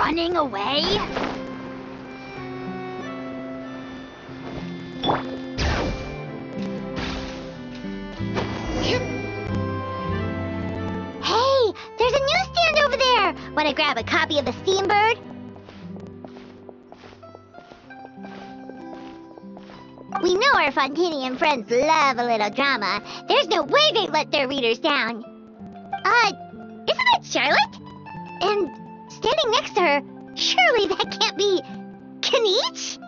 running away? Hey, there's a newsstand over there! Wanna grab a copy of the Steambird? We know our Fontanian friends love a little drama. There's no way they'd let their readers down. Isn't that Charlotte? And standing next to her, surely that can't be Kinich?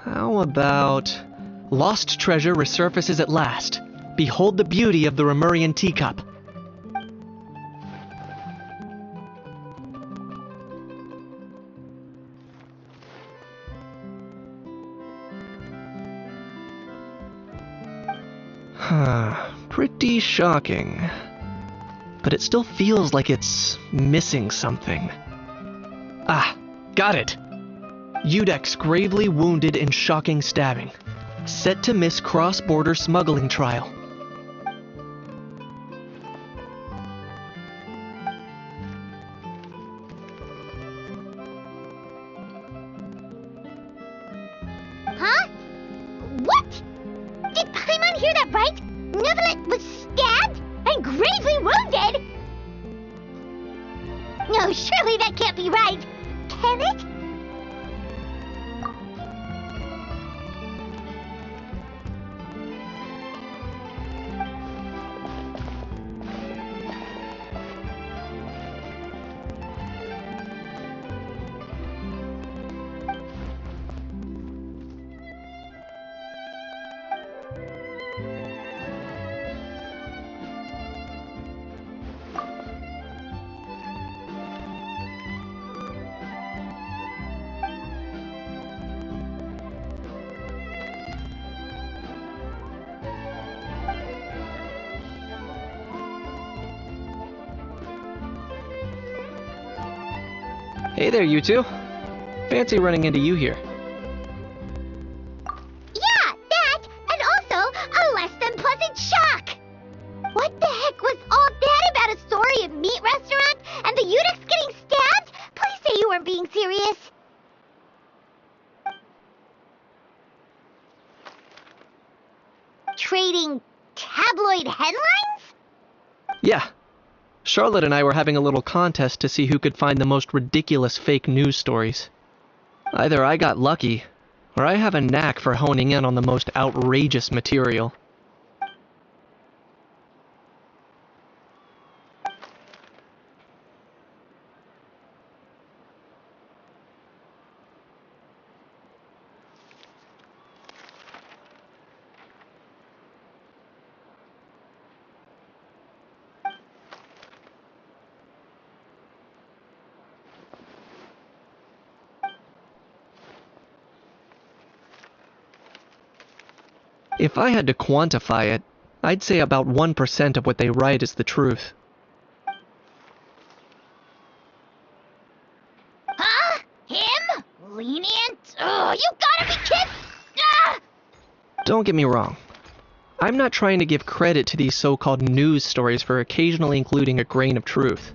How about... Lost treasure resurfaces at last. Behold the beauty of the Remurian teacup. Pretty shocking. But it still feels like it's missing something. Ah, got it! Udex gravely wounded in shocking stabbing. Set to miss cross-border smuggling trial. Huh? What? Did Paimon hear that right? Nevelet was stabbed and gravely wounded? No, surely that can't be right. Can it? Hey there, you two. Fancy running into you here. Yeah, that, and also a less than pleasant shock. What the heck was all that about a Saurian meat restaurant and the Udex getting stabbed? Please say you weren't being serious. Trading tabloid headlines? Yeah. Charlotte and I were having a little contest to see who could find the most ridiculous fake news stories. Either I got lucky, or I have a knack for honing in on the most outrageous material. If I had to quantify it, I'd say about 1% of what they write is the truth. Huh? Him? Lenient? Oh, you gotta be kidding! Ah! Don't get me wrong. I'm not trying to give credit to these so-called news stories for occasionally including a grain of truth.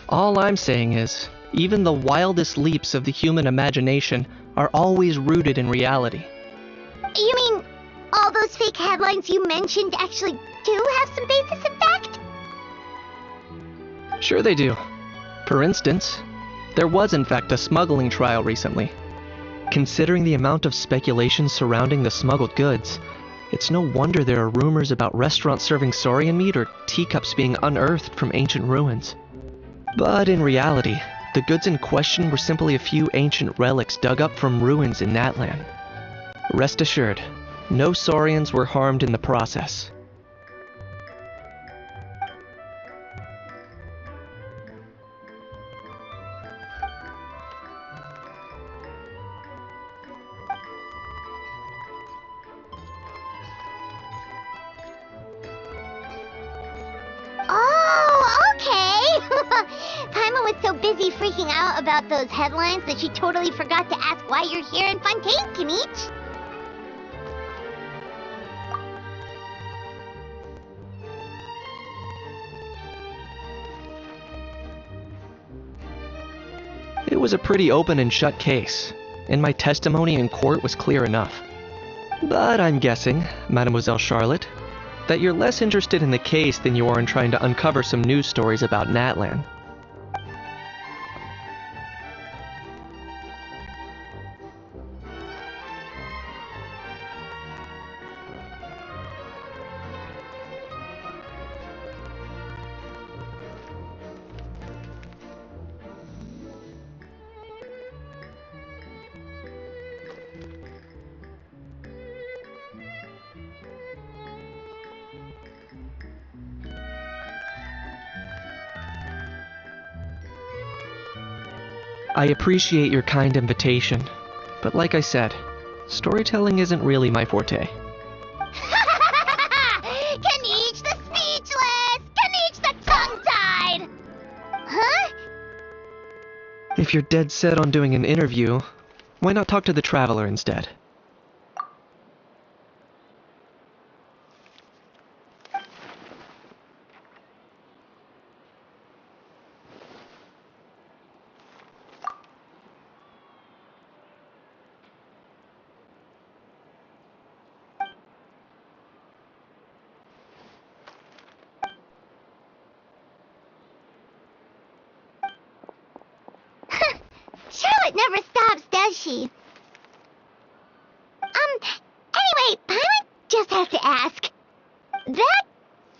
All I'm saying is, even the wildest leaps of the human imagination are always rooted in reality. You mean all those fake headlines you mentioned actually do have some basis in fact? Sure they do. For instance, there was in fact a smuggling trial recently. Considering the amount of speculation surrounding the smuggled goods, it's no wonder there are rumors about restaurants serving saurian meat or teacups being unearthed from ancient ruins. But in reality, the goods in question were simply a few ancient relics dug up from ruins in Natlan. Rest assured, no saurians were harmed in the process. Oh, okay! Paimon was so busy freaking out about those headlines that she totally forgot to ask why you're here in Fontaine, Kinich. was a pretty open and shut case, and my testimony in court was clear enough. But I'm guessing, Mademoiselle Charlotte, that you're less interested in the case than you are in trying to uncover some news stories about Natlan. I appreciate your kind invitation, but like I said, storytelling isn't really my forte. Kaniche the speechless! Kaniche the tongue-tied! Huh? If you're dead set on doing an interview, why not talk to the Traveler instead? Charlotte never stops, does she? Anyway, Paimon just has to ask. That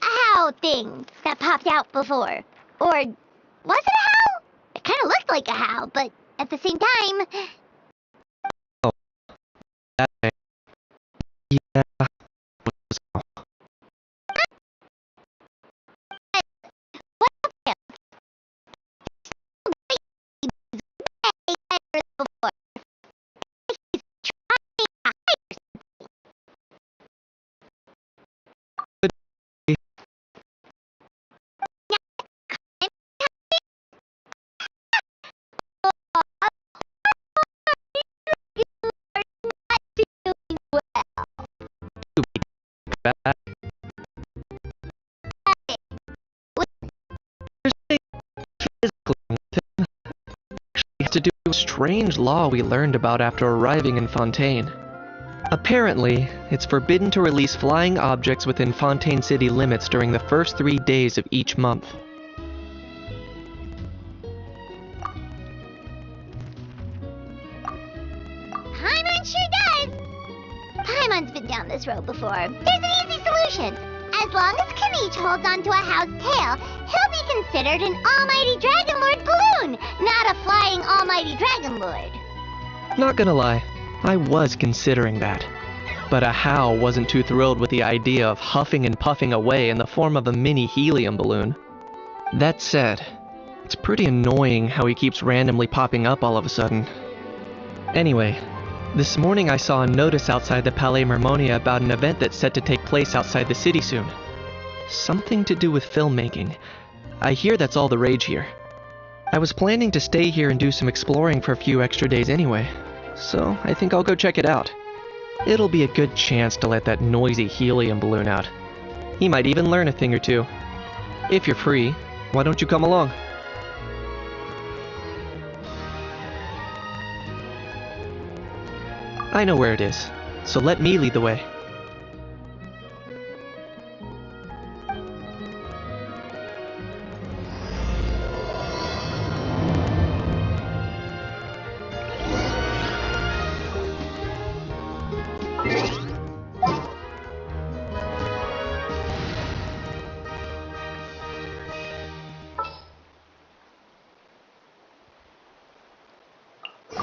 owl thing that popped out before, or was it a howl? It kind of looked like a howl, but at the same time... Oh, that thing. Yeah. To do with a strange law we learned about after arriving in Fontaine. Apparently, it's forbidden to release flying objects within Fontaine city limits during the first 3 days of each month. Paimon sure does! Paimon's been down this road before. There's an easy solution. As long as Kaniche holds onto a house tail, he'll be considered an almighty Dragon Lord balloon, not a flying almighty Dragon Lord. Not gonna lie, I was considering that. But a How wasn't too thrilled with the idea of huffing and puffing away in the form of a mini helium balloon. That said, it's pretty annoying how he keeps randomly popping up all of a sudden. Anyway, this morning I saw a notice outside the Palais Mermonia about an event that's set to take place outside the city soon. Something to do with filmmaking. I hear that's all the rage here. I was planning to stay here and do some exploring for a few extra days anyway, so I think I'll go check it out. It'll be a good chance to let that noisy helium balloon out. He might even learn a thing or two. If you're free, why don't you come along? I know where it is, so let me lead the way.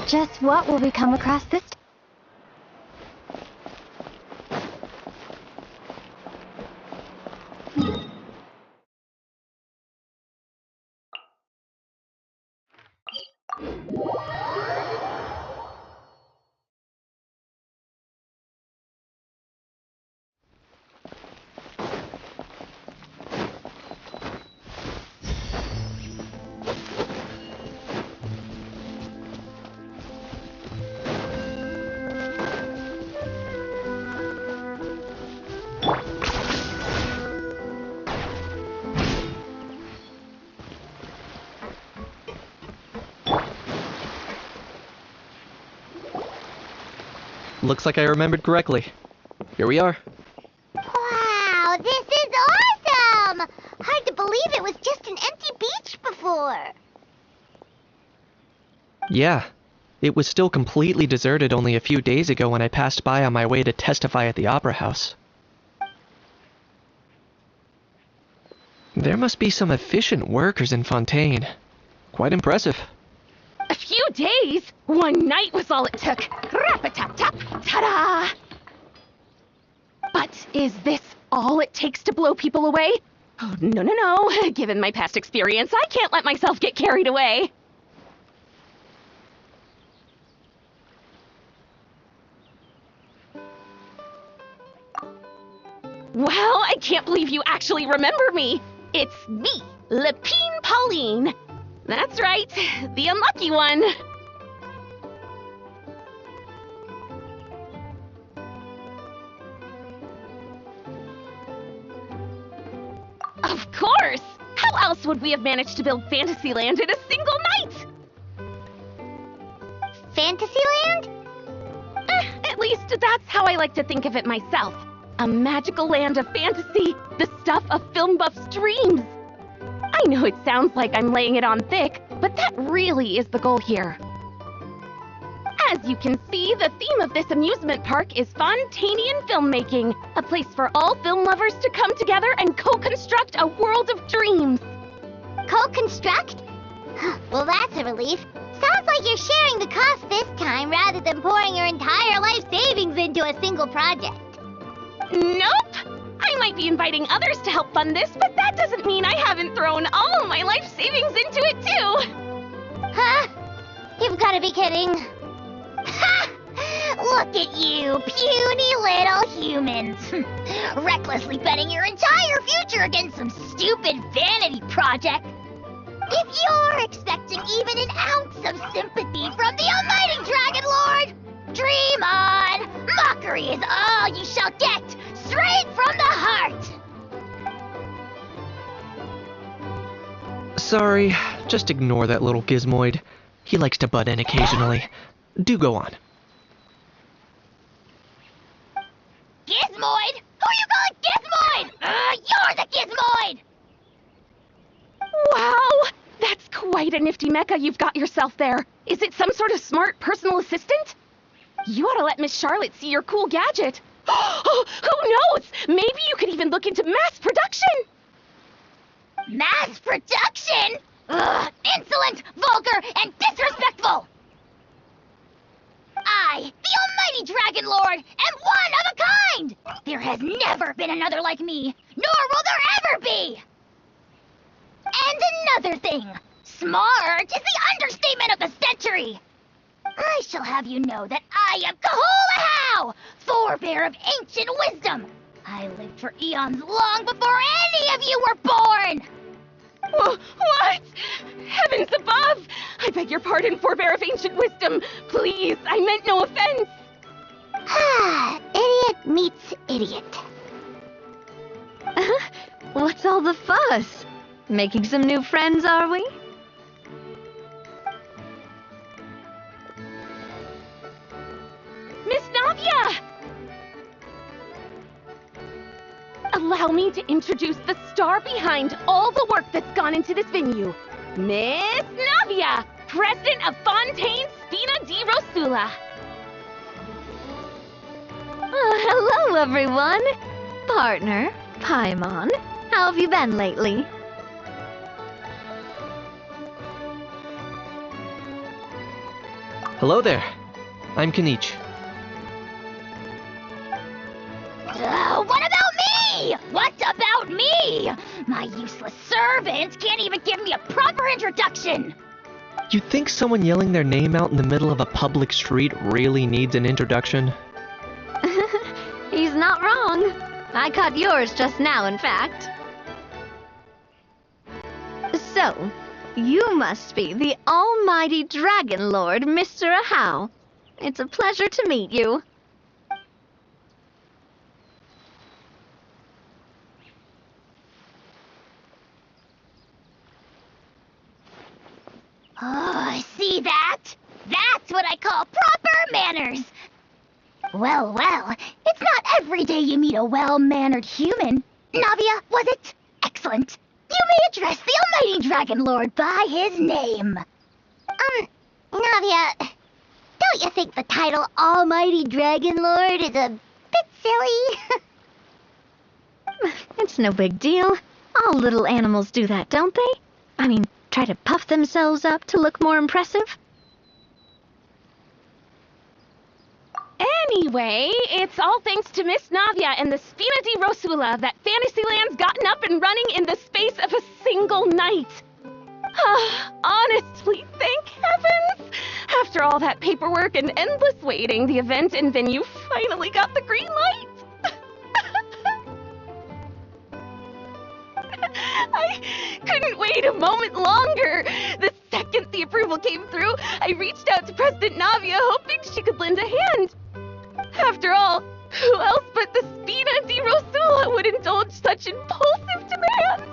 Just what will we come across this time? Looks like I remembered correctly. Here we are. Wow, this is awesome! Hard to believe it was just an empty beach before. Yeah, it was still completely deserted only a few days ago when I passed by on my way to testify at the Opera House. There must be some efficient workers in Fontaine. Quite impressive. A few days? One night was all it took. Rap-a-tap-tap, ta-da! But is this all it takes to blow people away? Oh, no, no, no. Given my past experience, I can't let myself get carried away. Wow, I can't believe you actually remember me. It's me, Lapine Pauline. That's right, the unlucky one. Of course! How else would we have managed to build Fantasyland in a single night? Fantasyland? At least that's how I like to think of it myself. A magical land of fantasy, the stuff of film buffs' dreams. I know it sounds like I'm laying it on thick, but that really is the goal here. As you can see, the theme of this amusement park is Fontainian filmmaking, a place for all film lovers to come together and co-construct a world of dreams. Co-construct? Well, that's a relief. Sounds like you're sharing the cost this time rather than pouring your entire life savings into a single project. Nope! I might be inviting others to help fund this, but that doesn't mean I haven't thrown all my life savings into it too! Huh? You've got to be kidding. Ha! Look at you, puny little humans. Recklessly betting your entire future against some stupid vanity project. If you're expecting even an ounce of sympathy from the almighty Dragon Lord, dream on! Mockery is all you shall get, straight from the heart! Sorry, just ignore that little gizmoid. He likes to butt in occasionally. Do go on. Gizmoid? Who you calling Gizmoid? You're the Gizmoid! Wow! That's quite a nifty mecha you've got yourself there. Is it some sort of smart personal assistant? You ought to let Miss Charlotte see your cool gadget. Oh, who knows? Maybe you could even look into mass production. Mass production? Ugh, insolent, vulgar, and disrespectful! I, the almighty Dragon Lord, am one of a kind! There has never been another like me, nor will there ever be! And another thing, smart is the understatement of the century! I shall have you know that I am Kahulahau, forebear of ancient wisdom! I lived for eons long before any of you were born! What? Heavens above! I beg your pardon, forebear of ancient wisdom. Please, I meant no offense. Idiot meets idiot. What's all the fuss? Making some new friends, are we? Miss Navia! Allow me to introduce the star behind all the work that's gone into this venue. Miss Navia, president of Fontaine Spina di Rosula. Hello, everyone. Partner, Paimon, how have you been lately? Hello there. I'm Kanich. What about me? What about me? My useless servants can't even give me a proper introduction. You think someone yelling their name out in the middle of a public street really needs an introduction? He's not wrong. I caught yours just now, in fact. So, you must be the almighty Dragon Lord, Mr. Ahau. It's a pleasure to meet you. Oh, see that? That's what I call proper manners. Well, well, it's not every day you meet a well-mannered human. Navia, was it? Excellent. You may address the almighty Dragon Lord by his name. Navia, don't you think the title Almighty Dragon Lord is a bit silly? It's no big deal. All little animals do that, don't they? I mean, try to puff themselves up to look more impressive. Anyway, it's all thanks to Miss Navia and the Spina di Rosula that Fantasyland's gotten up and running in the space of a single night. Honestly, thank heavens! After all that paperwork and endless waiting, the event and venue finally got the green light. I couldn't wait a moment longer. The second the approval came through, I reached out to President Navia, hoping she could lend a hand. After all, who else but the Spina di Rosula would indulge such impulsive demands?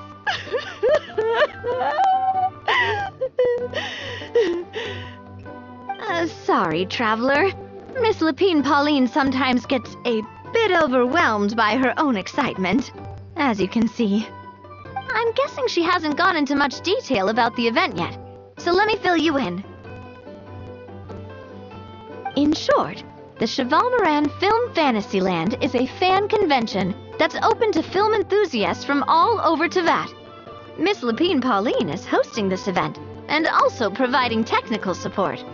Sorry, Traveler. Miss Lapine Pauline sometimes gets a bit overwhelmed by her own excitement, as you can see. I'm guessing she hasn't gone into much detail about the event yet, so let me fill you in. In short, the Cheval Moran Film Fantasyland is a fan convention that's open to film enthusiasts from all over Teyvat. Miss Lapine Pauline is hosting this event and also providing technical support.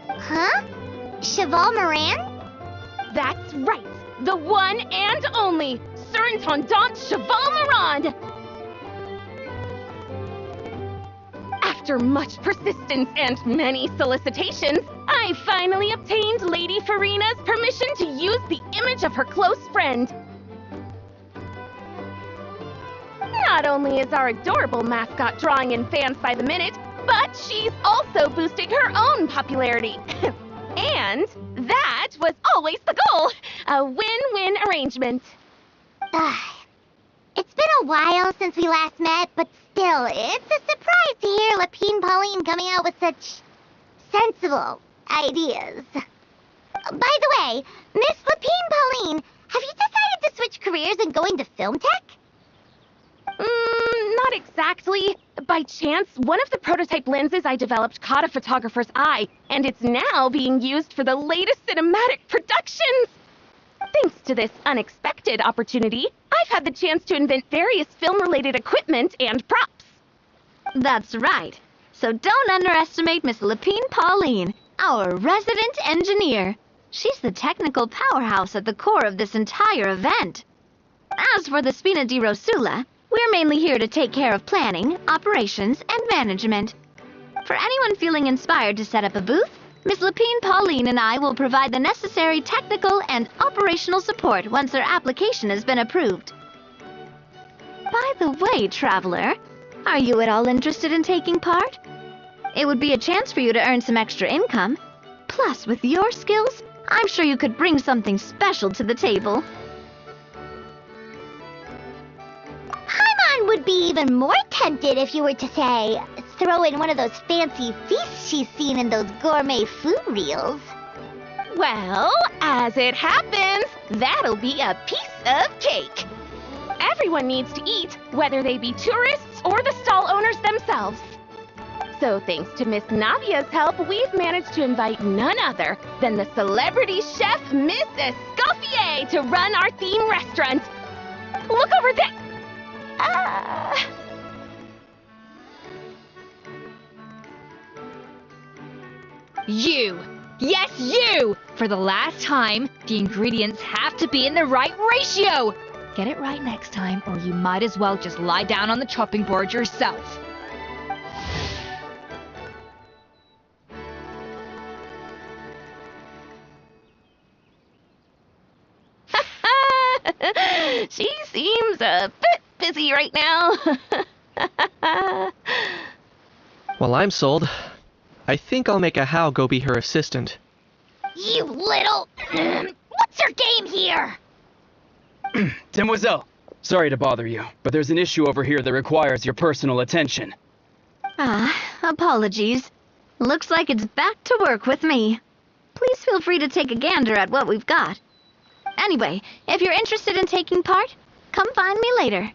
Huh? Cheval Moran? That's right, the one and only Surintendant Cheval Moran! After much persistence and many solicitations, I finally obtained Lady Farina's permission to use the image of her close friend. Not only is our adorable mascot drawing in fans by the minute, but she's also boosting her own popularity. And that was always the goal, a win-win arrangement. It's been a while since we last met, but still, it's a surprise to hear Lapine Pauline coming out with such sensible ideas. By the way, Miss Lapine Pauline, have you decided to switch careers and go into film tech? Not exactly. By chance, one of the prototype lenses I developed caught a photographer's eye, and it's now being used for the latest cinematic productions. Thanks to this unexpected opportunity, I've had the chance to invent various film-related equipment and props. That's right. So don't underestimate Miss Lapine Pauline, our resident engineer. She's the technical powerhouse at the core of this entire event. As for the Spina di Rosula, we're mainly here to take care of planning, operations, and management. For anyone feeling inspired to set up a booth, Miss Lapine Pauline and I will provide the necessary technical and operational support once their application has been approved. By the way, Traveler, are you at all interested in taking part? It would be a chance for you to earn some extra income. Plus, with your skills, I'm sure you could bring something special to the table. Paimon would be even more tempted if you were to, say, throw in one of those fancy feasts she's seen in those gourmet food reels. Well, as it happens, that'll be a piece of cake. Everyone needs to eat, whether they be tourists or the stall owners themselves. So thanks to Miss Navia's help, we've managed to invite none other than the celebrity chef, Miss Escoffier, to run our theme restaurant. Look over there! You! Yes, you! For the last time, the ingredients have to be in the right ratio! Get it right next time, or you might as well just lie down on the chopping board yourself. She seems a bit busy right now. Well, I'm sold. I think I'll make a How go be her assistant. You little... What's your game here? Sorry to bother you, but there's an issue over here that requires your personal attention. Apologies. Looks like it's back to work with me. Please feel free to take a gander at what we've got. Anyway, if you're interested in taking part, come find me later.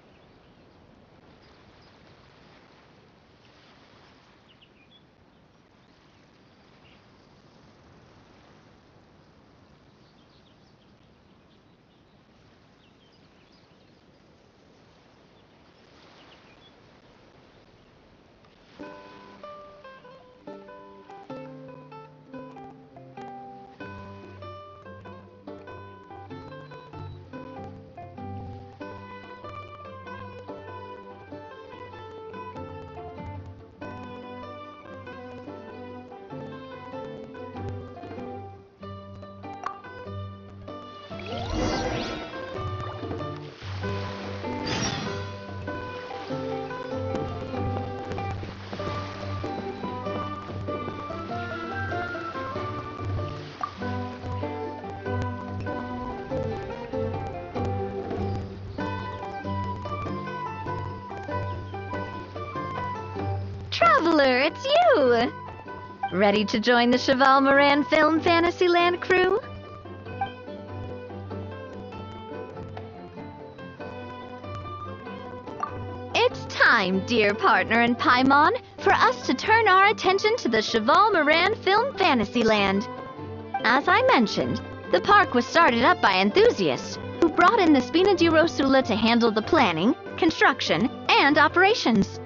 Traveler, it's you! Ready to join the Cheval Moran Film Fantasyland crew? It's time, dear partner in Paimon, for us to turn our attention to the Cheval Moran Film Fantasyland. As I mentioned, the park was started up by enthusiasts who brought in the Spina di Rosula to handle the planning, construction, and operations.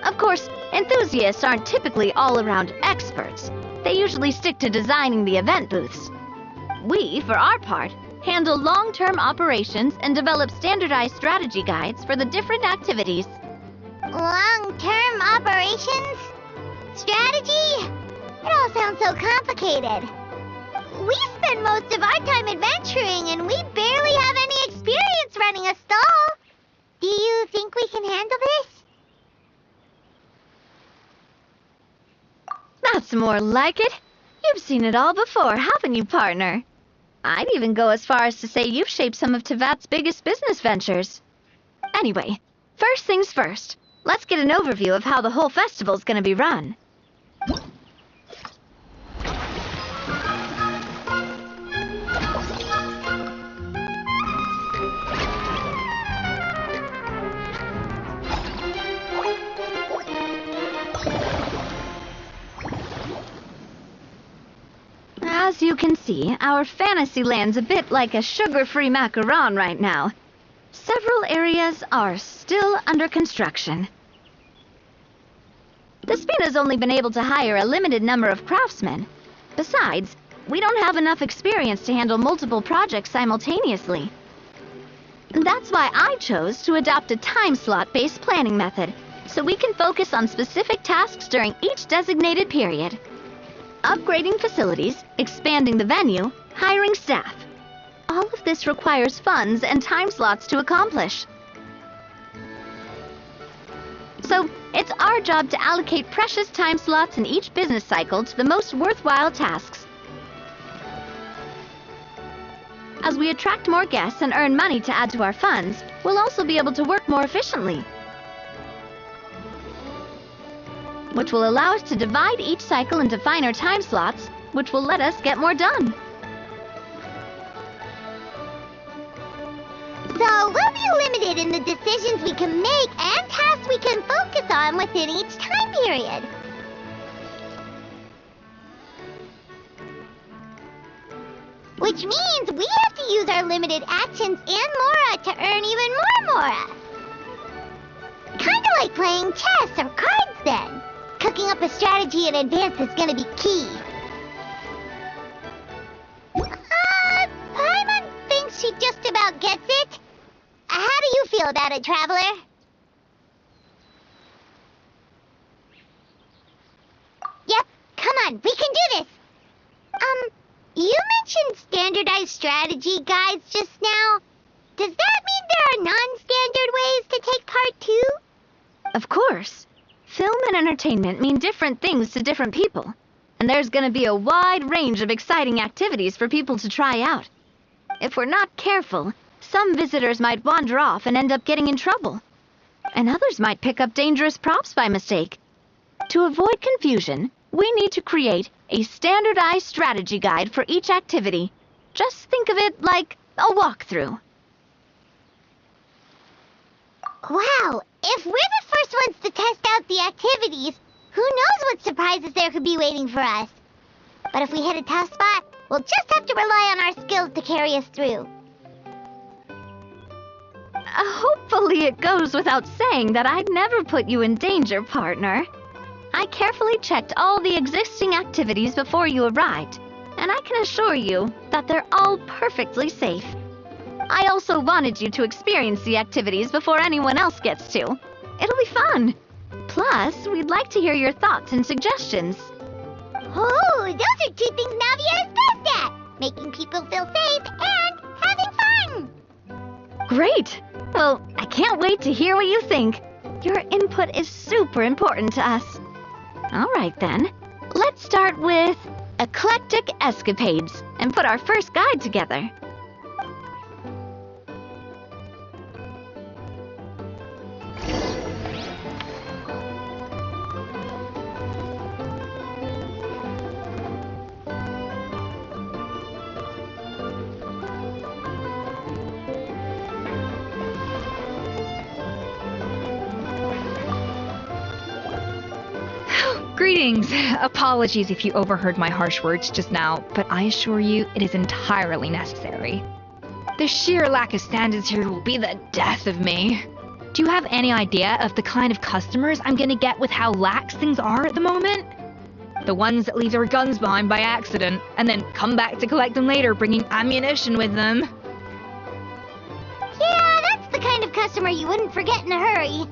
Of course, enthusiasts aren't typically all-around experts. They usually stick to designing the event booths. We, for our part, handle long-term operations and develop standardized strategy guides for the different activities. Long-term operations? Strategy? It all sounds so complicated. We spend most of our time adventuring and we barely have any experience running a stall. Do you think we can handle this? That's more like it. You've seen it all before, haven't you, partner? I'd even go as far as to say you've shaped some of Tevat's biggest business ventures. Anyway, first things first. Let's get an overview of how the whole festival's gonna be run. As you can see, our Fantasyland's a bit like a sugar-free macaron right now. Several areas are still under construction. The Spina's only been able to hire a limited number of craftsmen. Besides, we don't have enough experience to handle multiple projects simultaneously. That's why I chose to adopt a time slot-based planning method, so we can focus on specific tasks during each designated period. Upgrading facilities, expanding the venue, hiring staff. All of this requires funds and time slots to accomplish. So, it's our job to allocate precious time slots in each business cycle to the most worthwhile tasks. As we attract more guests and earn money to add to our funds, we'll also be able to work more efficiently, which will allow us to divide each cycle into finer time slots, which will let us get more done. So we'll be limited in the decisions we can make and tasks we can focus on within each time period. Which means we have to use our limited actions and Mora to earn even more Mora. Kinda like playing chess or cards then. Cooking up a strategy in advance is gonna be key. Paimon thinks she just about gets it. How do you feel about it, Traveler? Yep, come on, we can do this. You mentioned standardized strategy guides just now. Does that mean there are non-standard ways to take part too? Of course. Film and entertainment mean different things to different people, and there's gonna be a wide range of exciting activities for people to try out. If we're not careful, some visitors might wander off and end up getting in trouble, and others might pick up dangerous props by mistake. To avoid confusion, we need to create a standardized strategy guide for each activity. Just think of it like a walkthrough. Wow, if we're the first ones to test out the activities, who knows what surprises there could be waiting for us. But if we hit a tough spot, we'll just have to rely on our skills to carry us through. Hopefully it goes without saying that I'd never put you in danger, partner. I carefully checked all the existing activities before you arrived, and I can assure you that they're all perfectly safe. I also wanted you to experience the activities before anyone else gets to. It'll be fun. Plus, we'd like to hear your thoughts and suggestions. Oh, those are two things Navia is best at! Making people feel safe and having fun! Great! Well, I can't wait to hear what you think. Your input is super important to us. All right then, let's start with Eclectic Escapades and put our first guide together. Greetings. Apologies if you overheard my harsh words just now, but I assure you it is entirely necessary. The sheer lack of standards here will be the death of me. Do you have any idea of the kind of customers I'm gonna get with how lax things are at the moment? The ones that leave their guns behind by accident, and then come back to collect them later bringing ammunition with them. Yeah, that's the kind of customer you wouldn't forget in a hurry.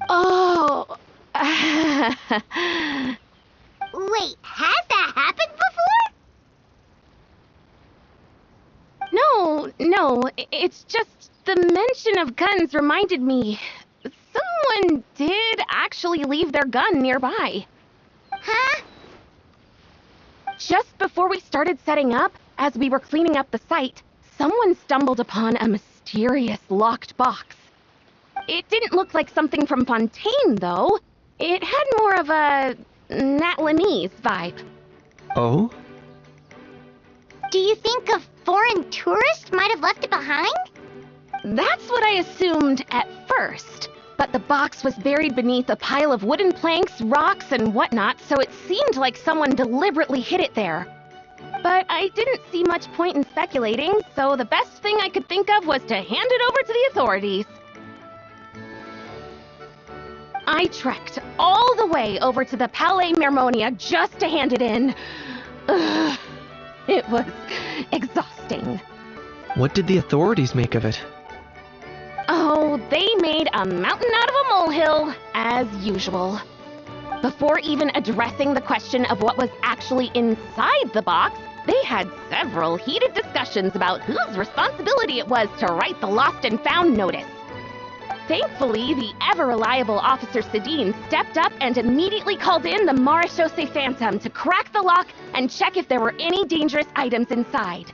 Oh. Wait, has that happened before? No, it's just the mention of guns reminded me. Someone did actually leave their gun nearby. Huh? Just before we started setting up, as we were cleaning up the site, someone stumbled upon a mysterious locked box. It didn't look like something from Fontaine, though. It had more of a Natlanese vibe. Oh? Do you think a foreign tourist might have left it behind? That's what I assumed at first. But the box was buried beneath a pile of wooden planks, rocks, and whatnot, so it seemed like someone deliberately hid it there. But I didn't see much point in speculating, so the best thing I could think of was to hand it over to the authorities. I trekked all the way over to the Palais Mermonia just to hand it in. Ugh, it was exhausting. What did the authorities make of it? Oh, they made a mountain out of a molehill, as usual. Before even addressing the question of what was actually inside the box, they had several heated discussions about whose responsibility it was to write the lost and found notice. Thankfully, the ever-reliable Officer Sedine stepped up and immediately called in the Marechaussee Phantom to crack the lock and check if there were any dangerous items inside.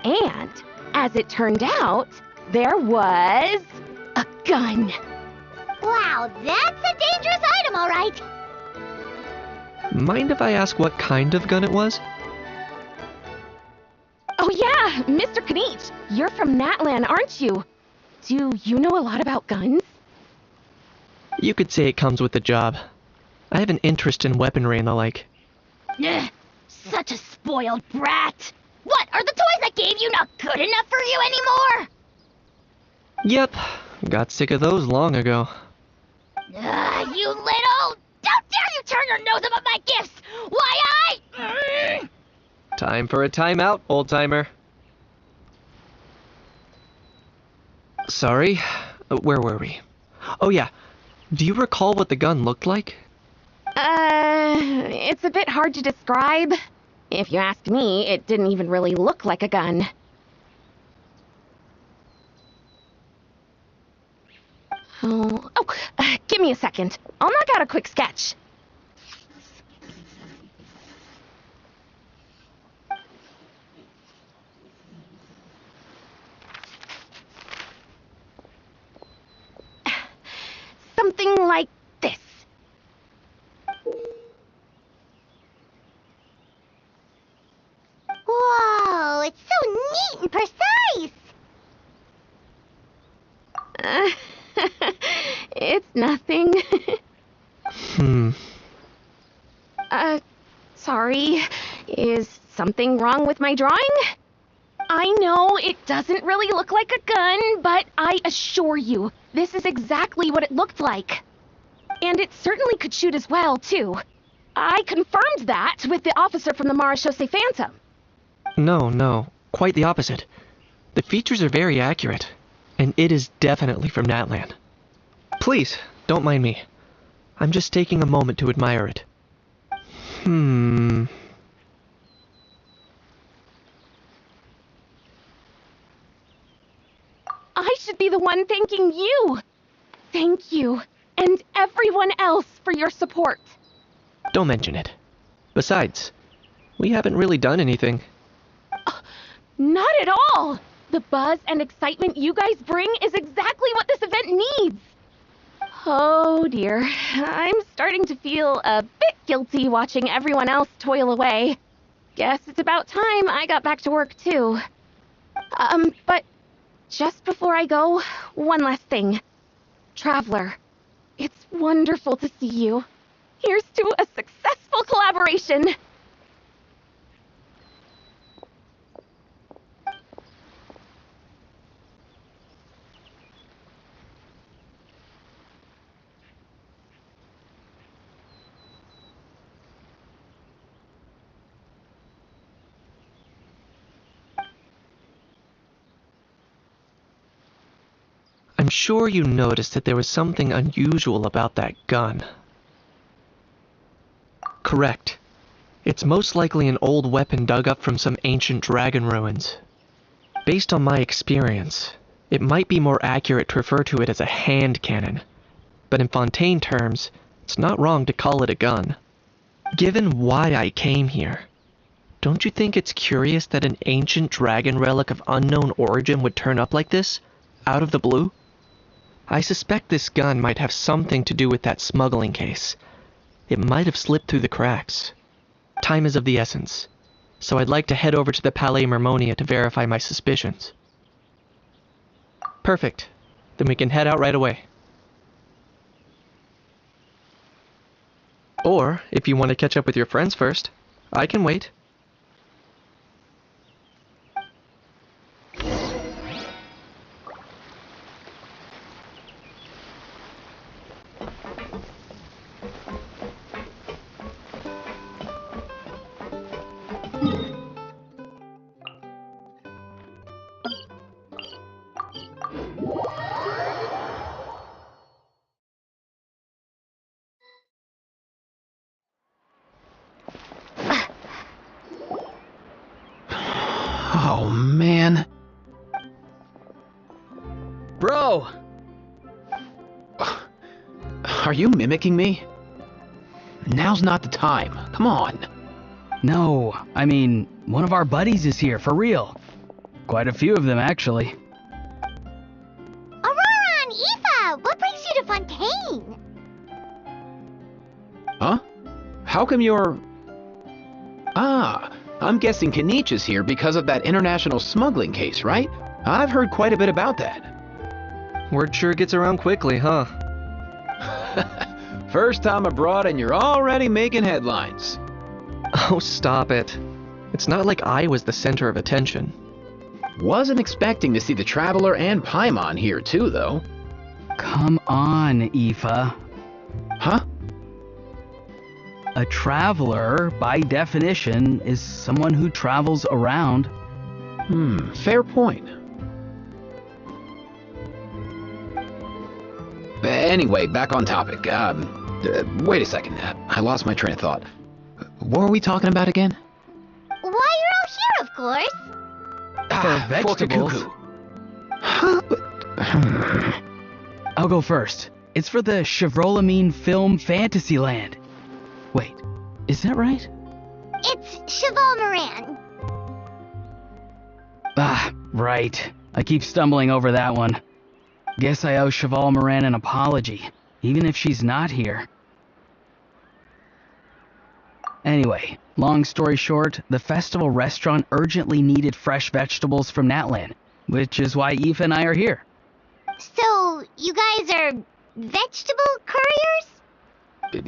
And, as it turned out, there was a gun. Wow, that's a dangerous item, all right. Mind if I ask what kind of gun it was? Oh yeah, Mr. Knight, you're from Natlan, aren't you? Do you know a lot about guns? You could say it comes with the job. I have an interest in weaponry and the like. Ugh, such a spoiled brat. What, are the toys I gave you not good enough for you anymore? Yep, got sick of those long ago. You little... Don't dare you turn your nose up at my gifts! Why, Time for a timeout, old-timer. Sorry, where were we? Oh yeah, do you recall what the gun looked like? It's a bit hard to describe. If you ask me, it didn't even really look like a gun. Give me a second. I'll knock out a quick sketch. Something like this. Whoa, it's so neat and precise. It's nothing. Sorry. Is something wrong with my drawing? I know it doesn't really look like a gun, but I assure you, this is exactly what it looked like. And it certainly could shoot as well, too. I confirmed that with the officer from the Marechaussee Phantom. No, quite the opposite. The features are very accurate, and it is definitely from Natlan. Please, don't mind me. I'm just taking a moment to admire it. I should be the one thanking you. Thank you, and everyone else for your support. Don't mention it. Besides, we haven't really done anything. Not at all! The buzz and excitement you guys bring is exactly what this event needs. Oh dear, I'm starting to feel a bit guilty watching everyone else toil away. Guess it's about time I got back to work too. But just before I go, one last thing. Traveler, it's wonderful to see you. Here's to a successful collaboration! I'm sure you noticed that there was something unusual about that gun. Correct. It's most likely an old weapon dug up from some ancient dragon ruins. Based on my experience, it might be more accurate to refer to it as a hand cannon, but in Fontaine terms, it's not wrong to call it a gun. Given why I came here, don't you think it's curious that an ancient dragon relic of unknown origin would turn up like this, out of the blue? I suspect this gun might have something to do with that smuggling case. It might have slipped through the cracks. Time is of the essence, so I'd like to head over to the Palais Mermonia to verify my suspicions. Perfect. Then we can head out right away. Or, if you want to catch up with your friends first, I can wait. Oh, man. Bro! Are you mimicking me? Now's not the time. Come on. No, I mean, one of our buddies is here, for real. Quite a few of them, actually. Aurora and Aoife, what brings you to Fontaine? Huh? How come you're... Ah, I'm guessing Kanich is here because of that international smuggling case, right? I've heard quite a bit about that. Word sure gets around quickly, huh? First time abroad and you're already making headlines. Oh, stop it. It's not like I was the center of attention. Wasn't expecting to see the Traveler and Paimon here too, though. Come on, Aoife. Huh? A traveler, by definition, is someone who travels around. Fair point. Anyway, back on topic. Wait a second. I lost my train of thought. What were we talking about again? Why, you're all here, of course. For vegetables. Cuckoo. Huh? I'll go first. It's for the Chevrolamine Film Fantasyland. Wait, is that right? It's Cheval Moran. Ah, right. I keep stumbling over that one. Guess I owe Cheval Moran an apology, even if she's not here. Anyway, long story short, the festival restaurant urgently needed fresh vegetables from Natlan, which is why Aoife and I are here. So, you guys are vegetable couriers?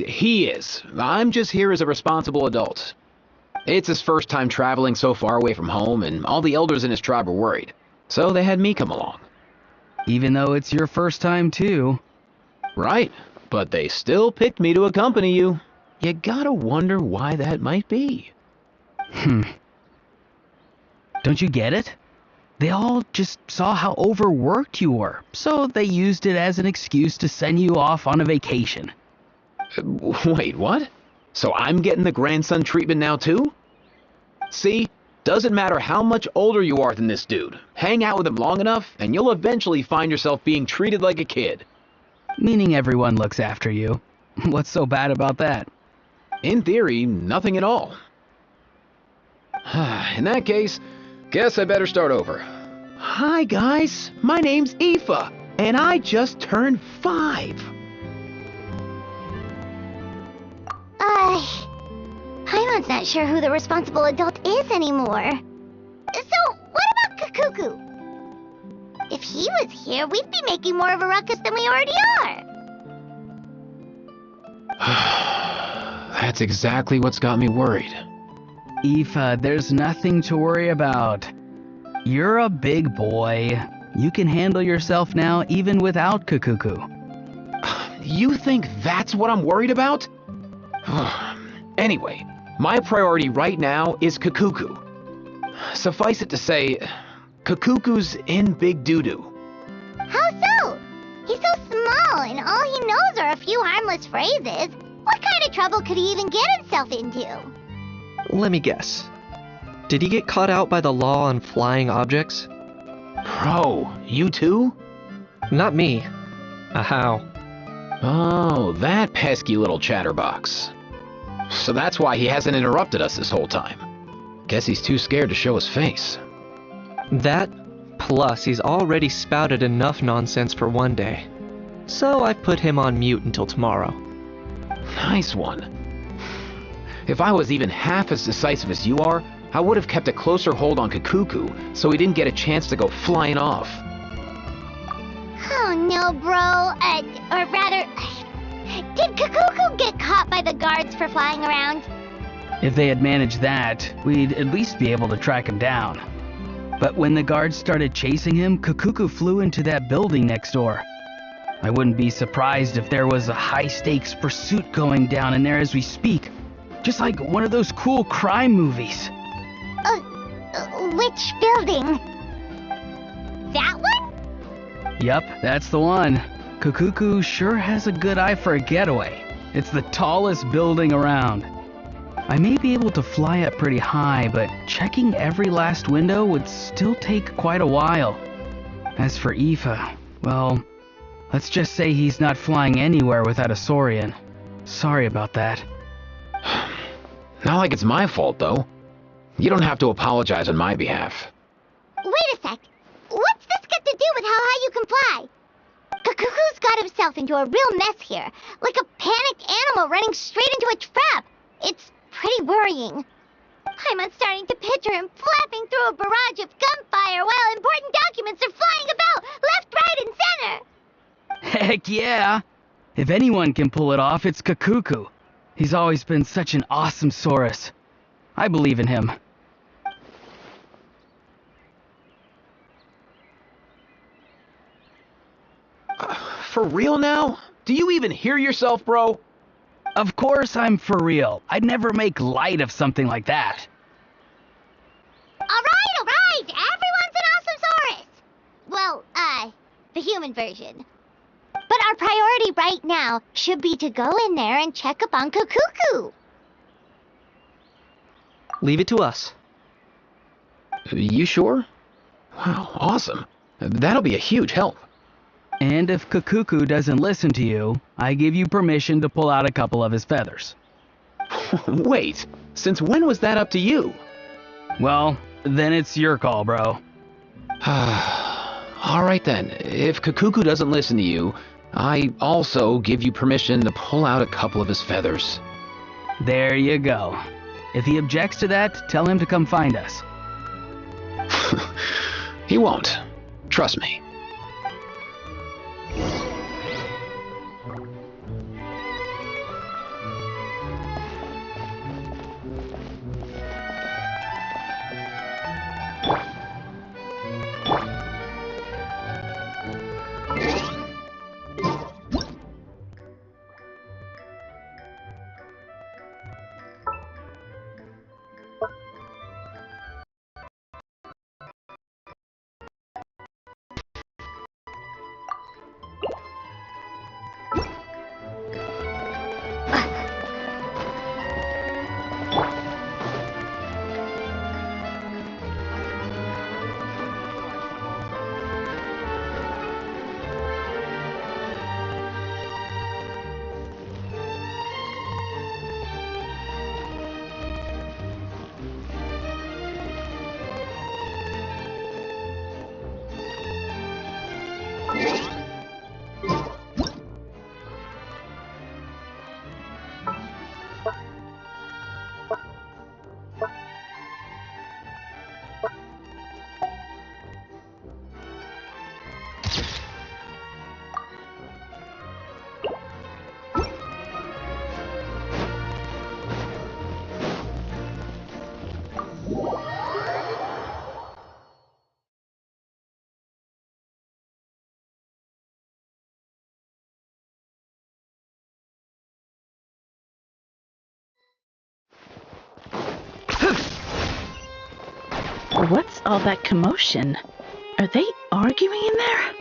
He is. I'm just here as a responsible adult. It's his first time traveling so far away from home, and all the elders in his tribe were worried. So they had me come along. Even though it's your first time, too. Right, but they still picked me to accompany you. You gotta wonder why that might be. Don't you get it? They all just saw how overworked you were, so they used it as an excuse to send you off on a vacation. Wait, what? So I'm getting the grandson treatment now too? See, doesn't matter how much older you are than this dude. Hang out with him long enough, and you'll eventually find yourself being treated like a kid. Meaning everyone looks after you. What's so bad about that? In theory, nothing at all. In that case, guess I better start over. Hi guys, my name's Aoife, and I just turned 5. Paimon's not sure who the responsible adult is anymore. So, what about Kakuku? If he was here, we'd be making more of a ruckus than we already are. That's exactly what's got me worried. Aoife, there's nothing to worry about. You're a big boy. You can handle yourself now even without Kakuku. You think that's what I'm worried about? Anyway, my priority right now is Kakuku. Suffice it to say, Kakuku's in big doo-doo. How so? He's so small, and all he knows are a few harmless phrases. What kind of trouble could he even get himself into? Let me guess. Did he get caught out by the law on flying objects? Bro, you too? Not me. How? Oh, that pesky little chatterbox. So that's why he hasn't interrupted us this whole time. Guess he's too scared to show his face. That, plus he's already spouted enough nonsense for one day. So I've put him on mute until tomorrow. Nice one. If I was even half as decisive as you are, I would have kept a closer hold on Kakuku so he didn't get a chance to go flying off. Oh no, bro. Or rather, did Kakuku get caught by the guards for flying around? If they had managed that, we'd at least be able to track him down. But when the guards started chasing him, Kakuku flew into that building next door. I wouldn't be surprised if there was a high-stakes pursuit going down in there as we speak. Just like one of those cool crime movies. Which building? That one? Yup, that's the one. Kakuku sure has a good eye for a getaway. It's the tallest building around. I may be able to fly up pretty high, but checking every last window would still take quite a while. As for Aoife, well, let's just say he's not flying anywhere without a Saurian. Sorry about that. Not like it's my fault, though. You don't have to apologize on my behalf. Wait a sec. What's this got to do with how high you can fly? Kakuku's got himself into a real mess here, like a panicked animal running straight into a trap. It's pretty worrying. I'm starting to picture him flapping through a barrage of gunfire while important documents are flying about left, right, and center. Heck yeah! If anyone can pull it off, it's Kakuku. He's always been such an awesome Saurus. I believe in him. For real now? Do you even hear yourself, bro? Of course I'm for real. I'd never make light of something like that. Alright! Everyone's an awesome Saurus! Well, the human version. But our priority right now should be to go in there and check up on Kakuku. Leave it to us. You sure? Wow, awesome. That'll be a huge help. And if Kakuku doesn't listen to you, I give you permission to pull out a couple of his feathers. Wait, since when was that up to you? Well, then it's your call, bro. Alright then, if Kakuku doesn't listen to you, I also give you permission to pull out a couple of his feathers. There you go. If he objects to that, tell him to come find us. He won't. Trust me. What's all that commotion? Are they arguing in there?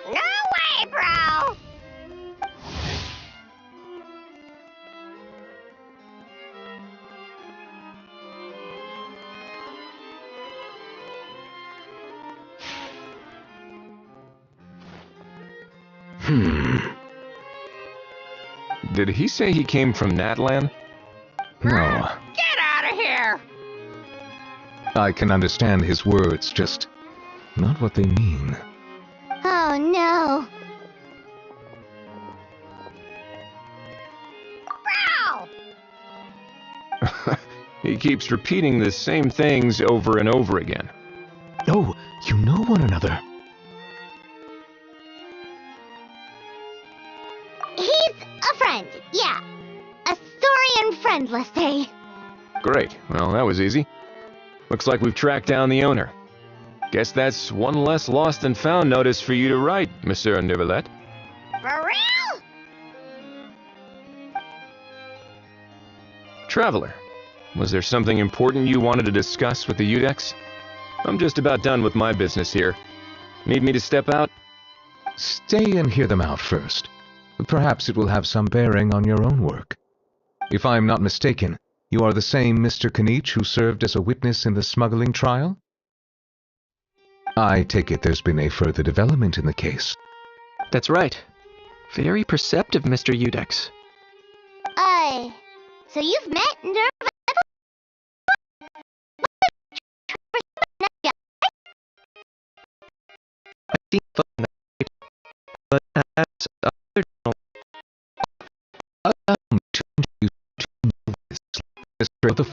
No way, bro! Did he say he came from Natlan? No, Get out of here! I can understand his words, just not what they mean. Oh no. Bro! He keeps repeating the same things over and over again. Oh, you know one another. He's a friend, yeah. A Saurian friend, let's say. Great. Well, that was easy. Looks like we've tracked down the owner. Guess that's one less lost and found notice for you to write, Monsieur Neuvillette. For real? Traveler, was there something important you wanted to discuss with the Udex? I'm just about done with my business here. Need me to step out? Stay and hear them out first. Perhaps it will have some bearing on your own work. If I am not mistaken, you are the same Mr. Kanich who served as a witness in the smuggling trial? I take it there's been a further development in the case. That's right. Very perceptive, Mr. Udex. So you've met Nerva? I've seen photos, but as other Allow me to introduce you to Mr. of the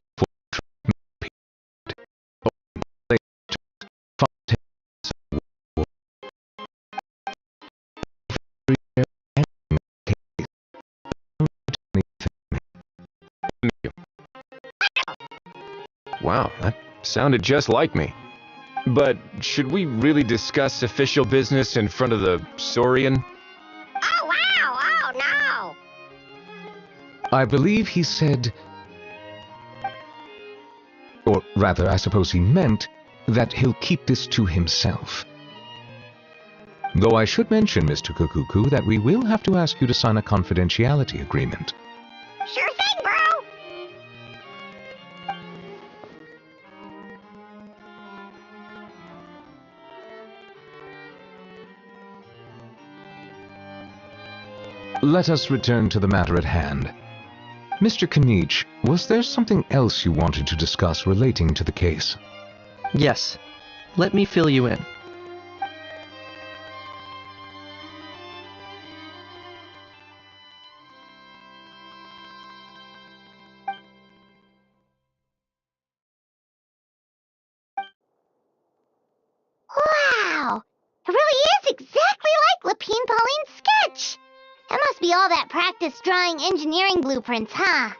Wow, that sounded just like me. But should we really discuss official business in front of the Saurian? Oh, wow! Oh, no! I believe he said, or rather, I suppose he meant, that he'll keep this to himself. Though I should mention, Mr. Kukuku, that we will have to ask you to sign a confidentiality agreement. Sure thing, bro! Let us return to the matter at hand. Mr. Kanich, was there something else you wanted to discuss relating to the case? Yes. Let me fill you in. Wow! It really is exactly like Lapine Pauline's sketch! That must be all that practice drawing engineering blueprints, huh?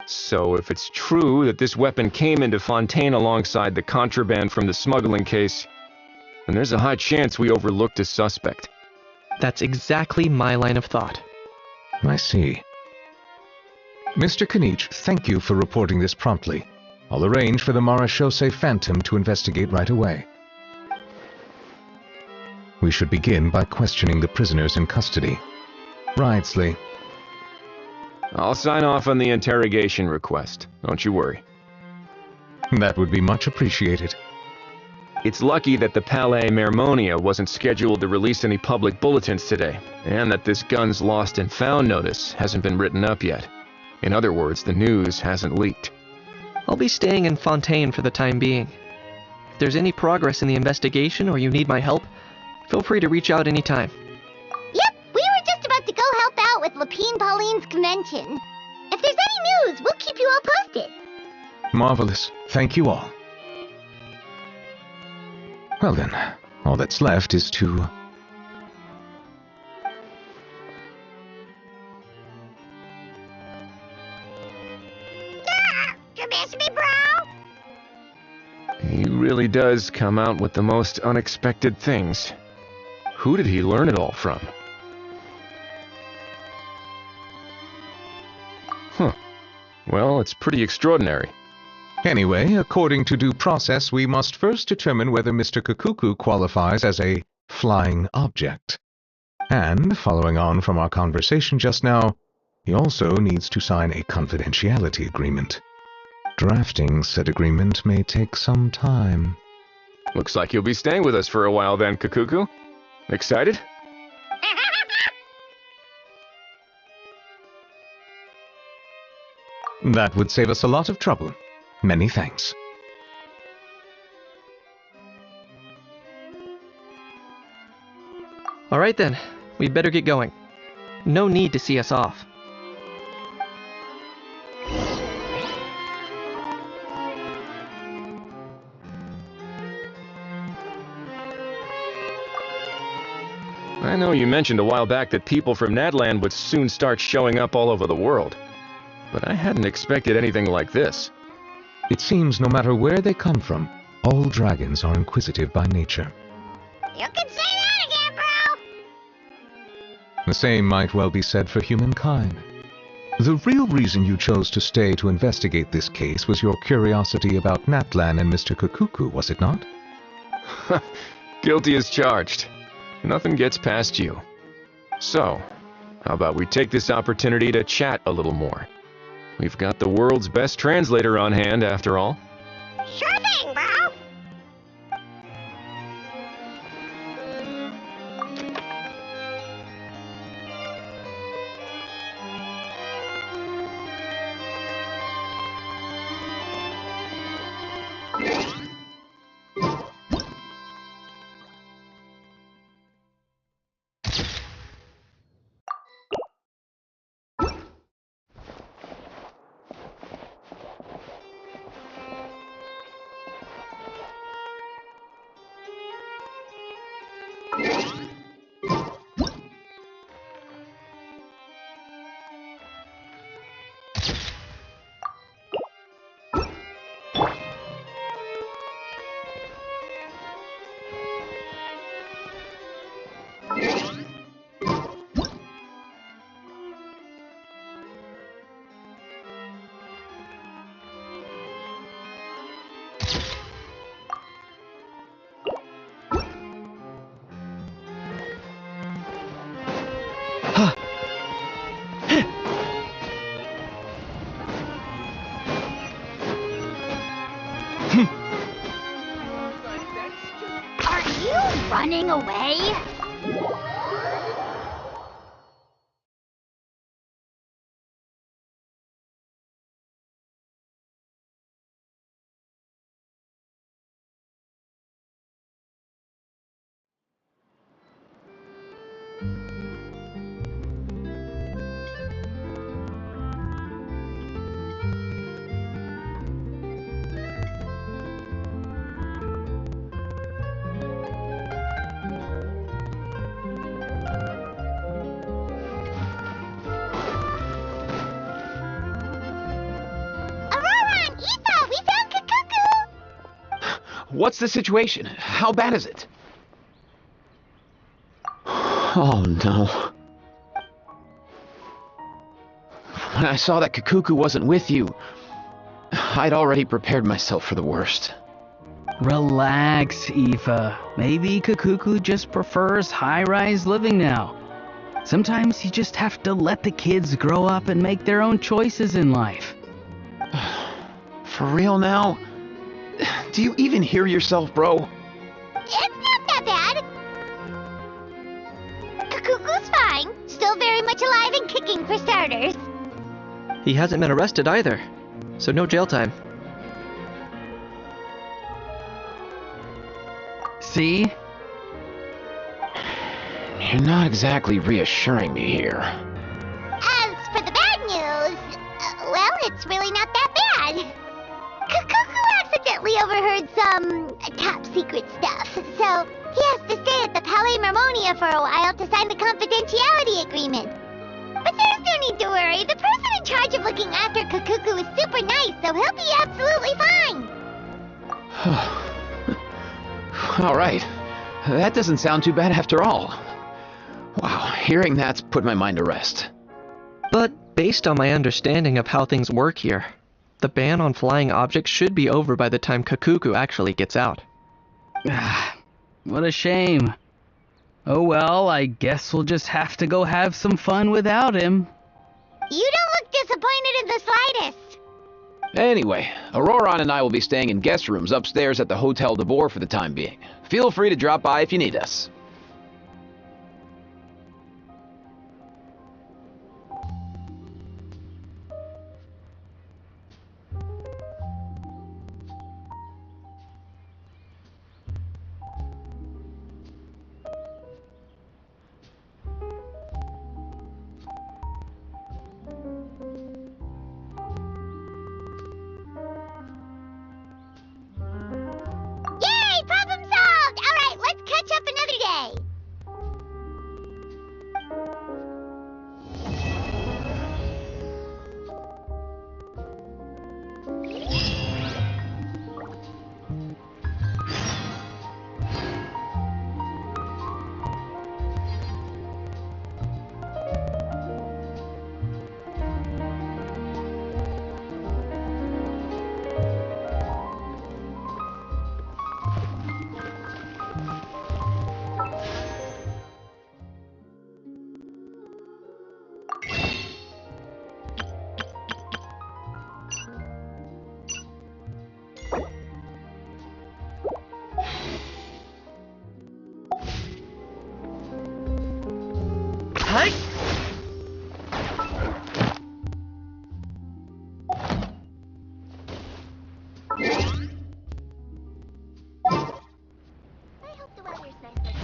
So if it's true that this weapon came into Fontaine alongside the contraband from the smuggling case, then there's a high chance we overlooked a suspect. That's exactly my line of thought. I see. Mr. Kanich, thank you for reporting this promptly. I'll arrange for the Marechaussee Phantom to investigate right away. We should begin by questioning the prisoners in custody. Wrightsley. I'll sign off on the interrogation request. Don't you worry. That would be much appreciated. It's lucky that the Palais Mermonia wasn't scheduled to release any public bulletins today, and that this guns lost and found notice hasn't been written up yet. In other words, the news hasn't leaked. I'll be staying in Fontaine for the time being. If there's any progress in the investigation or you need my help, feel free to reach out anytime. Yep, we were just about to go help out with Lapine Pauline's convention. If there's any news, we'll keep you all posted. Marvelous. Thank you all. Well then, all that's left is to... You miss me, bro? You really does come out with the most unexpected things. Who did he learn it all from? Huh. Well, it's pretty extraordinary. Anyway, according to due process, we must first determine whether Mr. Kakuku qualifies as a flying object. And, following on from our conversation just now, he also needs to sign a confidentiality agreement. Drafting said agreement may take some time. Looks like you'll be staying with us for a while then, Kakuku. Excited? That would save us a lot of trouble. Many thanks. All right then, we'd better get going. No need to see us off. I know you mentioned a while back that people from Nadland would soon start showing up all over the world. But I hadn't expected anything like this. It seems no matter where they come from, all dragons are inquisitive by nature. You can say that again, bro! The same might well be said for humankind. The real reason you chose to stay to investigate this case was your curiosity about Natlan and Mr. Kakuku, was it not? Guilty as charged. Nothing gets past you. So, how about we take this opportunity to chat a little more? We've got the world's best translator on hand, after all. Sure thing, bro! Running away? What's the situation? How bad is it? Oh no. When I saw that Kakuku wasn't with you, I'd already prepared myself for the worst. Relax, Aoife. Maybe Kakuku just prefers high-rise living now. Sometimes you just have to let the kids grow up and make their own choices in life. For real now? Do you even hear yourself, bro? It's not that bad. Kakuku's fine. Still very much alive and kicking for starters. He hasn't been arrested either, so no jail time. See? You're not exactly reassuring me here. As for the bad news, well, it's really not that bad. Kakuku accidentally overheard some top secret stuff, so he has to stay at the Palais Marmonia for a while to sign the confidentiality agreement. But there's no need to worry. The person in charge of looking after Kakuku is super nice, so he'll be absolutely fine. All right. That doesn't sound too bad after all. Wow, hearing that's put my mind to rest. But based on my understanding of how things work here, the ban on flying objects should be over by the time Kakuku actually gets out. What a shame. Oh well, I guess we'll just have to go have some fun without him. You don't look disappointed in the slightest. Anyway, Auroron and I will be staying in guest rooms upstairs at the Hotel de Boer for the time being. Feel free to drop by if you need us. Yay! Problem solved! Alright, let's catch up another day. I hope the weather's nice.